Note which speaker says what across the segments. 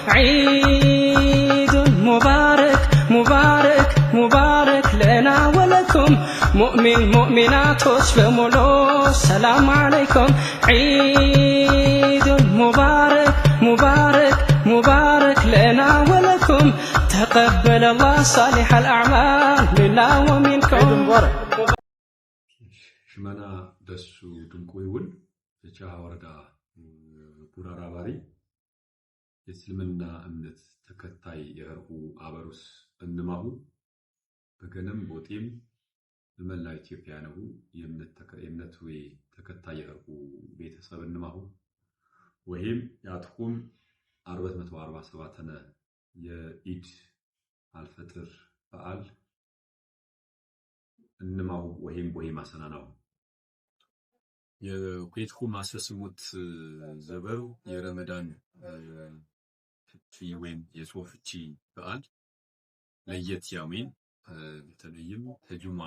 Speaker 1: عيد مبارك مبارك مبارك لنا ولكم مؤمن مؤمنات بمولو السلام عليكم عيد مبارك مبارك مبارك لنا ولكم تقبل الله صالح الأعمال منا ومنكم عيد مبارك
Speaker 2: شمانا دسو دنكويون جاها وردا ቡራራ ባሪ የእስልምና እምነት ተከታይ የርቁ አበሩስ እንማሁ በገነም ቦጤም በመላ ኢትዮጵያ ነው የእምነት ወይ ተከታይ የርቁ ቤተሰብ እንማሁ ወይም ያጥቁም 447 የኢድ አልፈጥር በዓል እንማሁ ወይም አሰናናው የኩዌትኩ ማሰስሙት ዘበሩ የረመዳን ፍቺ ወይም የጾም ፍቺ በዓል ለየት ያሚን በተለይም ተጁማ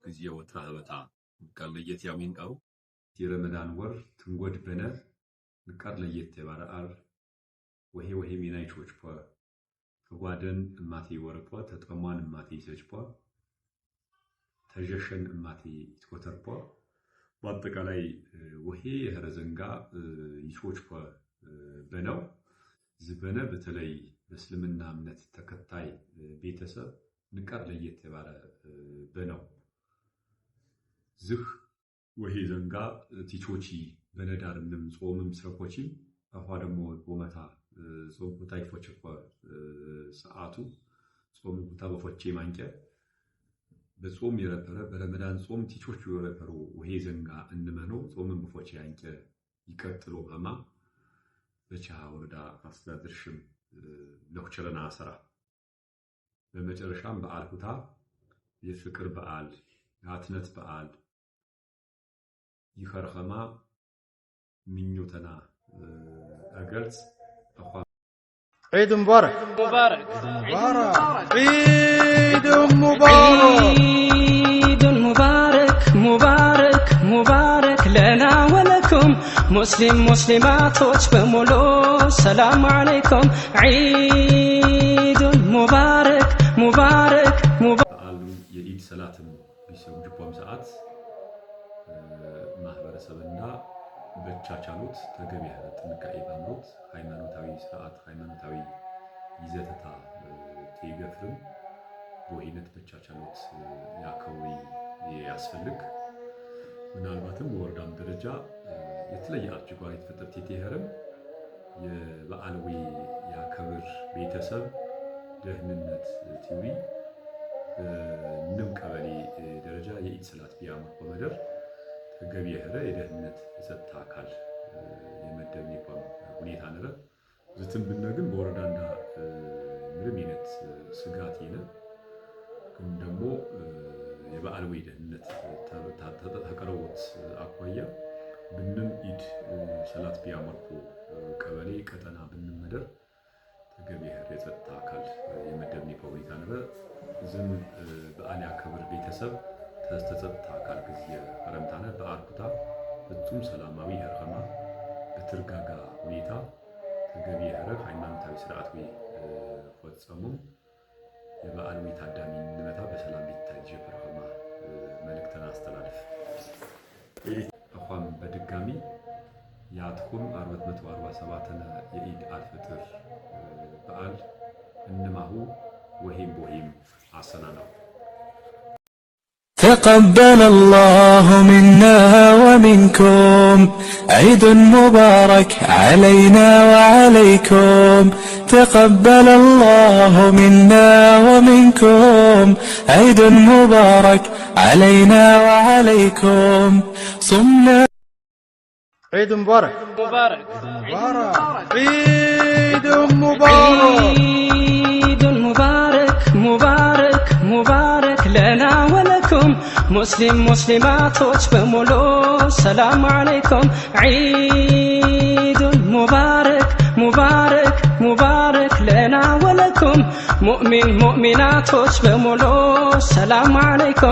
Speaker 2: ጊዜ ወትራበታ ቃል ለየት ያሚን ቃው የረመዳን ወር ትንጎድ በነ ቃል ለየት የባራአር ወሄ ሚናይቾች ተጓደን ማቴ ወርፖ ተጠማን ማቴ ይሰጭፖ ተጀሸን ማቴ ይትቆተርፖ በአጠቃላይ ወሄ የህረዘንጋ ይቾች በነው ዝበነ በተለይ በእስልምና እምነት ተከታይ ቤተሰብ ንቃር ለየት የባለ በነው ዝህ ወሄ ዘንጋ ቲቾቺ በነዳርንም ጾምም ሰኮቺ አፋ ደግሞ ቦመታ ጾም ኩታይ ፎቸኮ ሰዓቱ ጾም ኩታ በፎቼ ማንቀ በጾም የረፈረ በረመዳን ጾም ቲቾቹ የረፈሩ ወሄ ዘንጋ እንመኖ ጾምን በፎቼ ያንቀ ይቀጥሎ በማ በቻ ወረዳ አስተዳደርሽም ለኩቸለና አሰራ በመጨረሻም በዓል ኩታ የፍቅር በዓል የአትነት በዓል ይፈርኸማ ምኞተና አገልጽ አኳ
Speaker 3: عيد مبارك
Speaker 1: مبارك
Speaker 3: عيد مبارك
Speaker 1: عيد مبارك مبارك مبارك لنا ولكم مسلم مسلمات بمولو السلام عليكم عيد مبارك مبارك
Speaker 2: በዓሉ የኢድ ሰላትን ቢሰግዱም ሰዓት ማህበረሰብና በቻቻሉት ተገቢ ጥንቃቄ ባምሮት ሃይማኖታዊ ስርዓት ሃይማኖታዊ ይዘተታ ተይገፍም በወይነት በቻቻሉት ያከዊ ያስፈልግ ምናልባትም በወረዳም ደረጃ የተለየ አጭጓሪ ተፈጠጥ የተሄረም የበዓልዊ ያከብር ቤተሰብ ደህንነት ቲዊ በንም ቀበሌ ደረጃ የኢድ ሰላት ቢያመር በመደር ተገቢ የሆነ የደህንነት የጸጥታ አካል የመደብ ይቆም ሁኔታ ነረ ዝትም ብነግን በወረዳና ምንም አይነት ስጋት ይነ ግን ደግሞ የበዓል ወይ ደህንነት ተቀረውት አኳያ ብንም ኢድ ሰላት ቢያመርኩ ቀበሌ ቀጠና ብንም መደር ተገቢ የሆነ የጸጥታ አካል የመደብ ይቆም ሁኔታ ነረ ዝም በዓል ያከብር ቤተሰብ ተስተጸጥታ አካል ጊዜ አረምታነ በአርኩታ ፍጹም ሰላማዊ ህርኸማ በትርጋጋ ሁኔታ ተገቢ የህረግ ሃይማኖታዊ ስርዓት ወይ ፈጸሙ የበዓል ወይ ታዳሚ ንመታ በሰላም ቢታጅ ህርኸማ መልእክተን አስተላልፍ አቋም በድጋሚ ያትኩም 447 የኢድ አልፈጥር በዓል እንማሁ ወሂም አሰናናው
Speaker 4: تقبل الله منا ومنكم عيد مبارك علينا وعليكم تقبل الله منا ومنكم عيد مبارك علينا وعليكم صمنا
Speaker 3: عيد مبارك
Speaker 1: مبارك
Speaker 3: عيد مبارك
Speaker 1: عيد مبارك مبارك مبارك لنا ولكم مسلم مسلمات بمولو السلام عليكم عيد مبارك مبارك مبارك لنا ولكم مؤمن مؤمنات بمولو السلام عليكم